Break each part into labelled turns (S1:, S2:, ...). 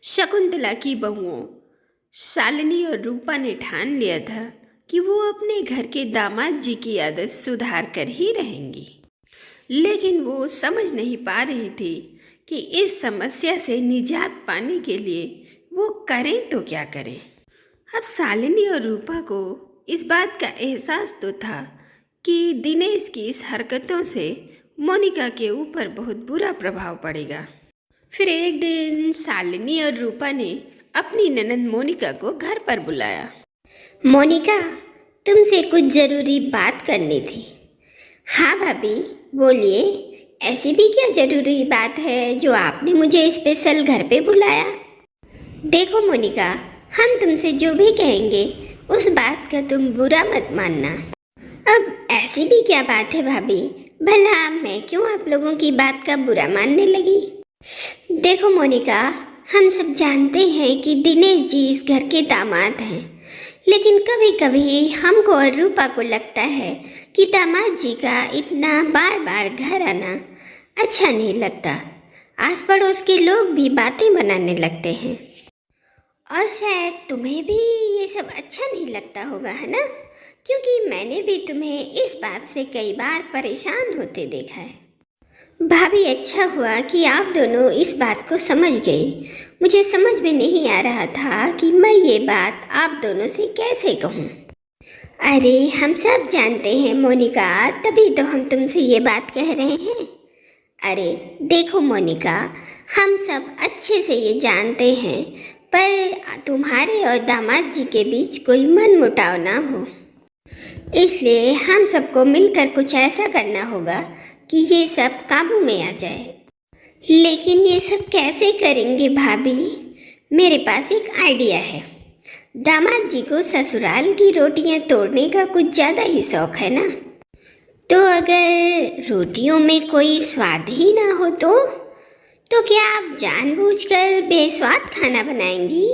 S1: शकुंतला की बहुओं शालिनी और रूपा ने ठान लिया था कि वो अपने घर के दामाद जी की आदत सुधार कर ही रहेंगी। लेकिन वो समझ नहीं पा रही थी कि इस समस्या से निजात पाने के लिए वो करें तो क्या करें। अब शालिनी और रूपा को इस बात का एहसास तो था कि दिनेश की इस हरकतों से मोनिका के ऊपर बहुत बुरा प्रभाव पड़ेगा। फिर एक दिन शालिनी और रूपा ने अपनी ननद मोनिका को घर पर बुलाया।
S2: मोनिका, तुमसे कुछ ज़रूरी बात करनी थी। हाँ भाभी, बोलिए। ऐसी भी क्या ज़रूरी बात है जो आपने मुझे स्पेशल घर पे बुलाया? देखो मोनिका, हम तुमसे जो भी कहेंगे उस बात का तुम बुरा मत मानना। अब ऐसी भी क्या बात है भाभी? भला मैं क्यों आप लोगों की बात का बुरा मानने लगी? देखो मोनिका, हम सब जानते हैं कि दिनेश जी इस घर के दामाद हैं, लेकिन कभी कभी हमको और रूपा को लगता है कि दामाद जी का इतना बार बार घर आना अच्छा नहीं लगता। आस पड़ोस के लोग भी बातें बनाने लगते हैं और शायद तुम्हें भी ये सब अच्छा नहीं लगता होगा, है ना? क्योंकि मैंने भी तुम्हें इस बात से कई बार परेशान होते देखा है। भाभी, अच्छा हुआ कि आप दोनों इस बात को समझ गए। मुझे समझ में नहीं आ रहा था कि मैं ये बात आप दोनों से कैसे कहूँ। अरे हम सब जानते हैं मोनिका, तभी तो हम तुमसे ये बात कह रहे हैं। अरे देखो मोनिका, हम सब अच्छे से ये जानते हैं, पर तुम्हारे और दामाद जी के बीच कोई मनमुटाव ना हो, इसलिए हम सबको मिलकर कुछ ऐसा करना होगा कि ये सब काबू में आ जाए। लेकिन ये सब कैसे करेंगे भाभी? मेरे पास एक आइडिया है। दामाद जी को ससुराल की रोटियां तोड़ने का कुछ ज़्यादा ही शौक है ना, तो अगर रोटियों में कोई स्वाद ही ना हो तो क्या आप जानबूझकर बेस्वाद खाना बनाएंगी?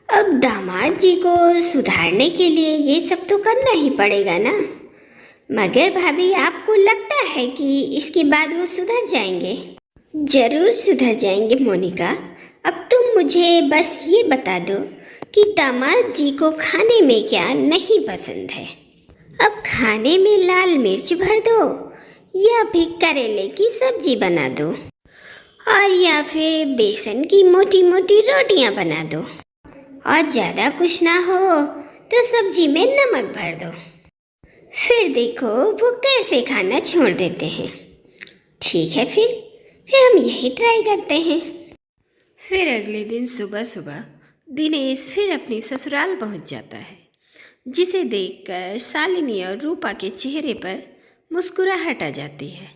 S2: अब दामाद जी को सुधारने के लिए ये सब तो करना ही पड़ेगा ना। मगर भाभी, आपको लगता है कि इसके बाद वो सुधर जाएंगे? जरूर सुधर जाएंगे मोनिका। अब तुम मुझे बस ये बता दो कि दामाद जी को खाने में क्या नहीं पसंद है। अब खाने में लाल मिर्च भर दो, या फिर करेले की सब्जी बना दो, और या फिर बेसन की मोटी मोटी रोटियां बना दो, और ज़्यादा कुछ ना हो तो सब्जी में नमक भर दो। फिर देखो वो कैसे खाना छोड़ देते हैं। ठीक है, फिर हम यही ट्राई करते हैं।
S1: फिर अगले दिन सुबह सुबह दिनेश फिर अपनी ससुराल पहुंच जाता है, जिसे देखकर शालिनी और रूपा के चेहरे पर मुस्कुराहट आ जाती है।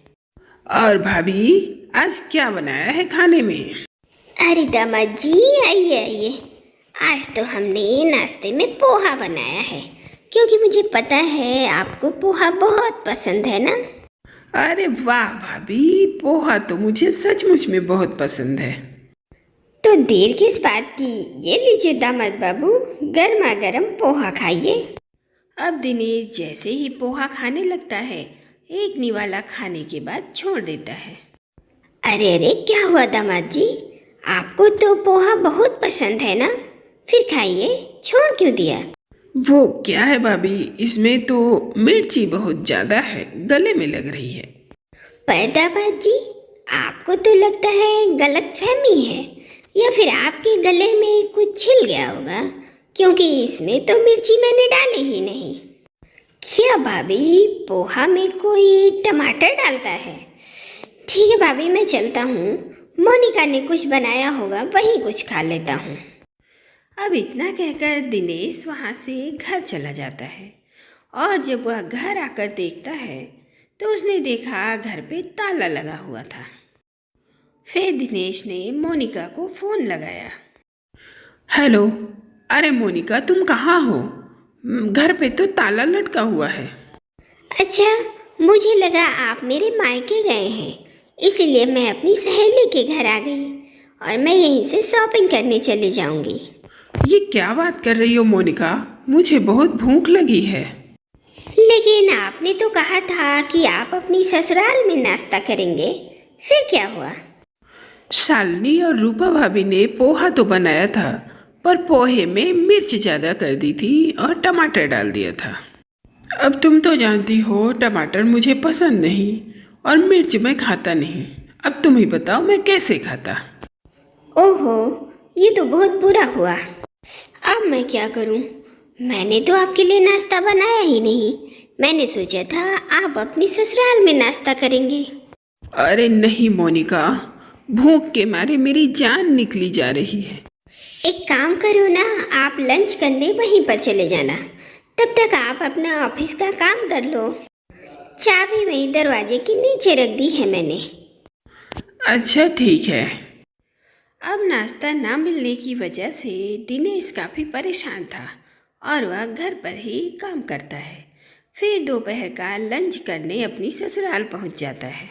S3: और भाभी, आज क्या बनाया है खाने में?
S2: अरे दामाद जी, आइए आइए। आज तो हमने नाश्ते में पोहा बनाया है, क्योंकि मुझे पता है आपको पोहा बहुत पसंद है ना।
S3: अरे वाह भाभी, पोहा तो मुझे सचमुच में बहुत पसंद है।
S2: तो देर किस बात की, ये लीजिए दामाद बाबू, गर्मा गर्म पोहा खाइए।
S1: अब दिनेश जैसे ही पोहा खाने लगता है, एक निवाला खाने के बाद छोड़ देता है।
S2: अरे अरे, क्या हुआ दामाद जी? आपको तो पोहा बहुत पसंद है ना, फिर खाइए, छोड़ क्यों दिया?
S3: वो क्या है भाभी, इसमें तो मिर्ची बहुत ज़्यादा है, गले में लग रही है।
S2: पर दामाद जी, आपको तो लगता है गलतफहमी है, या फिर आपके गले में कुछ छिल गया होगा, क्योंकि इसमें तो मिर्ची मैंने डाली ही नहीं। क्या भाभी, पोहा में कोई टमाटर डालता है? ठीक है भाभी, मैं चलता हूँ। मोनिका ने कुछ बनाया होगा, वही कुछ खा लेता हूँ।
S1: अब इतना कहकर दिनेश वहाँ से घर चला जाता है, और जब वह घर आकर देखता है तो उसने देखा घर पे ताला लगा हुआ था। फिर दिनेश ने मोनिका को फ़ोन लगाया।
S3: हेलो, अरे मोनिका, तुम कहाँ हो? घर पे तो ताला लटका हुआ है।
S2: अच्छा, मुझे लगा आप मेरे मायके गए हैं, इसीलिए मैं अपनी सहेली के घर आ गई, और मैं यहीं से शॉपिंग करने चली जाऊंगी।
S3: ये क्या बात कर रही हो मोनिका? मुझे बहुत भूख लगी है।
S2: लेकिन आपने तो कहा था कि आप अपनी ससुराल में नाश्ता करेंगे, फिर क्या हुआ?
S3: शालिनी और रूपा भाभी ने पोहा तो बनाया था, पर पोहे में मिर्च ज़्यादा कर दी थी और टमाटर डाल दिया था। अब तुम तो जानती हो टमाटर मुझे पसंद नहीं और मिर्च मैं खाता नहीं। अब तुम ही बताओ मैं कैसे खाता।
S2: ओहो, ये तो बहुत बुरा हुआ। अब मैं क्या करूं? मैंने तो आपके लिए नाश्ता बनाया ही नहीं। मैंने सोचा था आप अपनी ससुराल में नाश्ता करेंगे।
S3: अरे नहीं मोनिका, भूख के मारे मेरी जान निकली जा रही है।
S2: एक काम करो ना, आप लंच करने वहीं पर चले जाना। तब तक आप अपना ऑफिस का काम कर लो। चाबी वहीं दरवाजे के नीचे रख दी है मैंने।
S3: अच्छा ठीक है।
S1: अब नाश्ता ना मिलने की वजह से दिनेश काफ़ी परेशान था और वह घर पर ही काम करता है। फिर दोपहर का लंच करने अपनी ससुराल पहुंच जाता है।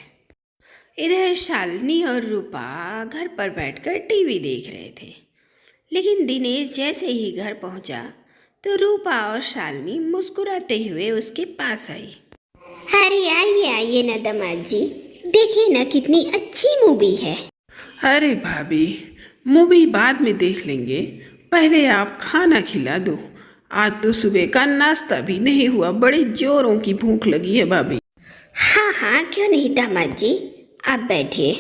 S1: इधर शालिनी और रूपा घर पर बैठकर टीवी देख रहे थे, लेकिन दिनेश जैसे ही घर पहुंचा तो रूपा और शालिनी मुस्कुराते हुए उसके पास आई।
S2: अरे आइए आइए ना दामाद जी, देखिए ना कितनी अच्छी मूवी है।
S3: अरे भाभी, मूवी बाद में देख लेंगे, पहले आप खाना खिला दो। आज तो सुबह का नाश्ता भी नहीं हुआ, बड़ी जोरों की भूख लगी है भाभी।
S2: हाँ हाँ, क्यों नहीं दामाद जी, आप बैठिए।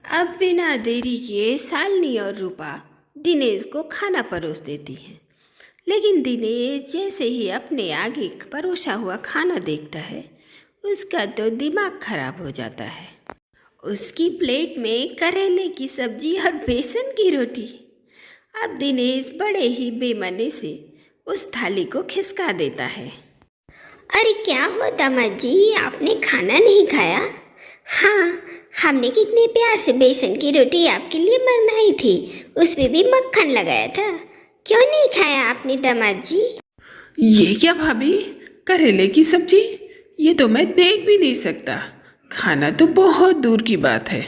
S1: अब बिना देरी किए शालिनी और रूपा दिनेश को खाना परोस देती हैं, लेकिन दिनेश जैसे ही अपने आगे परोसा हुआ खाना देखता है उसका तो दिमाग खराब हो जाता है। उसकी प्लेट में करेले की सब्जी और बेसन की रोटी। अब दिनेश बड़े ही बेमने से उस थाली को खिसका देता है।
S2: अरे क्या हुआ दामाद जी, आपने खाना नहीं खाया? हाँ, हमने कितने प्यार से बेसन की रोटी आपके लिए बनाई थी, उसमें भी मक्खन लगाया था। क्यों नहीं खाया आपने दामाद जी?
S3: ये क्या भाभी, करेले की सब्जी? ये तो मैं देख भी नहीं सकता। खाना तो बहुत दूर की बात है।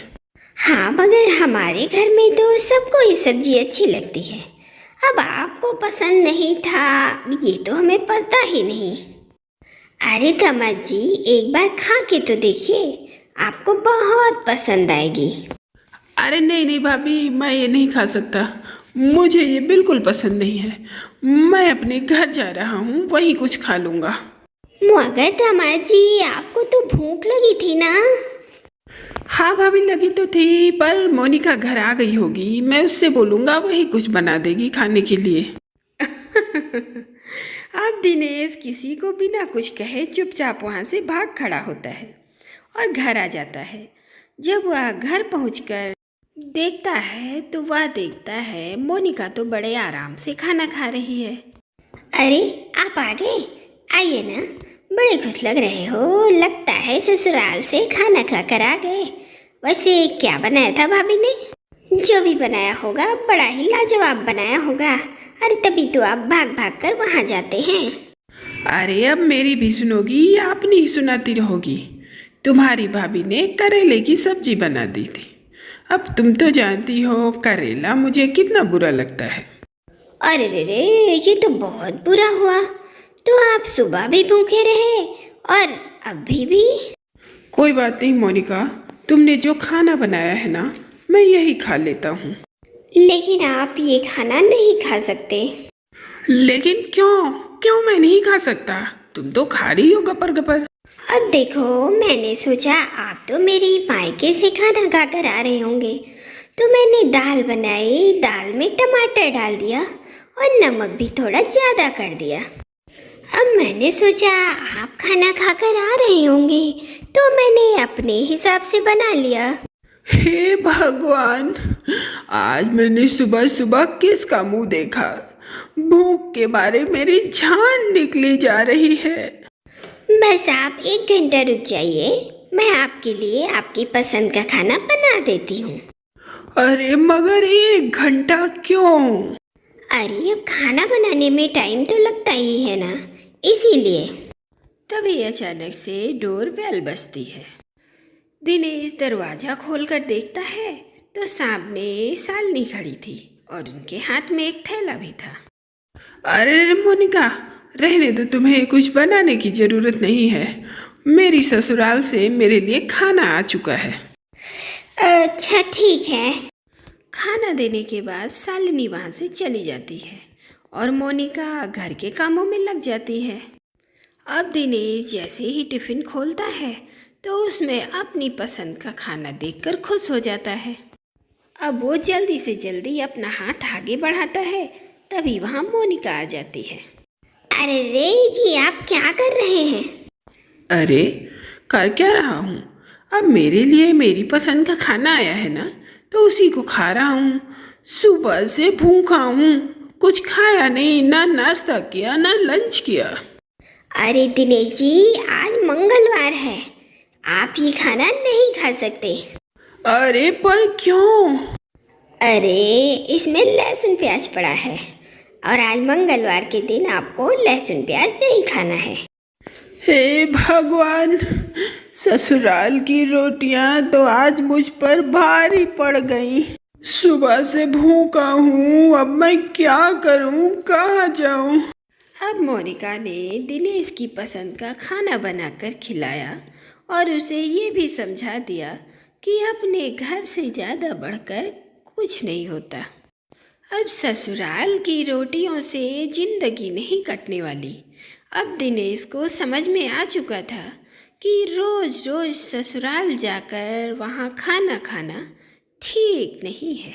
S2: हाँ, मगर हमारे घर में तो सबको ये सब्जी अच्छी लगती है। अब आपको पसंद नहीं था ये तो हमें पता ही नहीं। अरे दामाद जी, एक बार खा के तो देखिए, आपको बहुत पसंद आएगी।
S3: अरे नहीं नहीं भाभी, मैं ये नहीं खा सकता। मुझे ये बिल्कुल पसंद नहीं है। मैं अपने घर जा रहा हूँ, वहीं कुछ खा लूँगा।
S2: मगर दामाद जी, आपको तो भूख लगी थी ना?
S3: हाँ भाभी, लगी तो थी, पर मोनिका घर आ गई होगी, मैं उससे बोलूँगा वही कुछ बना देगी खाने के लिए।
S1: अब दिनेश किसी को बिना कुछ कहे चुपचाप वहाँ से भाग खड़ा होता है और घर आ जाता है। जब वह घर पहुंचकर देखता है तो वह देखता है मोनिका तो बड़े आराम से खाना खा रही है।
S2: अरे आप आ गए, आइए ना, बड़े खुश लग रहे हो। लगता है ससुराल से खाना खा कर आ गए। वैसे क्या बनाया था भाभी ने? जो भी बनाया होगा बड़ा ही लाजवाब बनाया होगा। अरे तभी तो आप भाग भाग कर वहाँ जाते हैं।
S3: अरे अब मेरी भी सुनोगी या अपनी ही सुनाती रहोगी? तुम्हारी भाभी ने करेले की सब्जी बना दी थी। अब तुम तो जानती हो करेला मुझे कितना बुरा लगता है।
S2: अरे रे रे, ये तो बहुत बुरा हुआ। तो आप सुबह भी भूखे रहे और अभी भी?
S3: कोई बात नहीं मोनिका, तुमने जो खाना बनाया है ना, मैं यही खा लेता हूँ।
S2: लेकिन आप ये खाना नहीं खा सकते।
S3: लेकिन क्यों? क्यों मैं नहीं खा सकता? तुम तो खा रही हो गपर गपर।
S2: अब देखो, मैंने सोचा आप तो मेरी मायके से खाना खा कर आ रहे होंगे, तो मैंने दाल बनाई, दाल में टमाटर डाल दिया और नमक भी थोड़ा ज़्यादा कर दिया। अब मैंने सोचा आप खाना खाकर आ रहे होंगे, तो मैंने अपने हिसाब से बना लिया।
S3: हे भगवान, आज मैंने सुबह सुबह किसका मुंह देखा? भूख के मारे मेरी जान निकली जा रही है।
S2: बस आप 1 घंटा रुक जाइए, मैं आपके लिए आपकी पसंद का खाना बना देती हूँ।
S3: अरे मगर 1 घंटा क्यों?
S2: अरे अब खाना बनाने में टाइम तो लगता ही है ना, इसीलिए।
S1: तभी अचानक से डोर बेल बजती है। दिनेश दरवाजा खोलकर देखता है तो सामने शालिनी खड़ी थी और उनके हाथ में एक थैला भी था।
S3: अरे मोनिका, रहने दो, तुम्हें कुछ बनाने की जरूरत नहीं है। मेरी ससुराल से मेरे लिए खाना आ चुका है।
S2: अच्छा ठीक है।
S1: खाना देने के बाद शालिनी वहाँ से चली जाती है और मोनिका घर के कामों में लग जाती है। अब दिनेश जैसे ही टिफ़िन खोलता है तो उसमें अपनी पसंद का खाना देखकर खुश हो जाता है। अब वो जल्दी से जल्दी अपना हाथ आगे बढ़ाता है, तभी वहाँ मोनिका आ जाती है।
S2: अरे रे जी, आप क्या कर रहे हैं?
S3: अरे कर क्या रहा हूँ? अब मेरे लिए मेरी पसंद का खाना आया है ना, तो उसी को खा रहा हूँ। सुबह से भूखा हूँ, कुछ खाया नहीं, ना नाश्ता किया ना लंच किया।
S2: अरे दिनेश जी, आज मंगलवार है, आप ये खाना नहीं खा सकते।
S3: अरे पर क्यों?
S2: अरे इसमें लहसुन प्याज पड़ा है और आज मंगलवार के दिन आपको लहसुन प्याज नहीं खाना है।
S3: हे भगवान, ससुराल की रोटियां तो आज मुझ पर भारी पड़ गई। सुबह से भूखा हूँ, अब मैं क्या करूँ, कहाँ जाऊँ?
S1: अब मोनिका ने दिनेश की पसंद का खाना बनाकर खिलाया और उसे ये भी समझा दिया कि अपने घर से ज़्यादा बढ़कर कुछ नहीं होता। अब ससुराल की रोटियों से जिंदगी नहीं कटने वाली। अब दिनेश को समझ में आ चुका था कि रोज़ रोज़ ससुराल जाकर वहाँ खाना खाना ठीक नहीं है।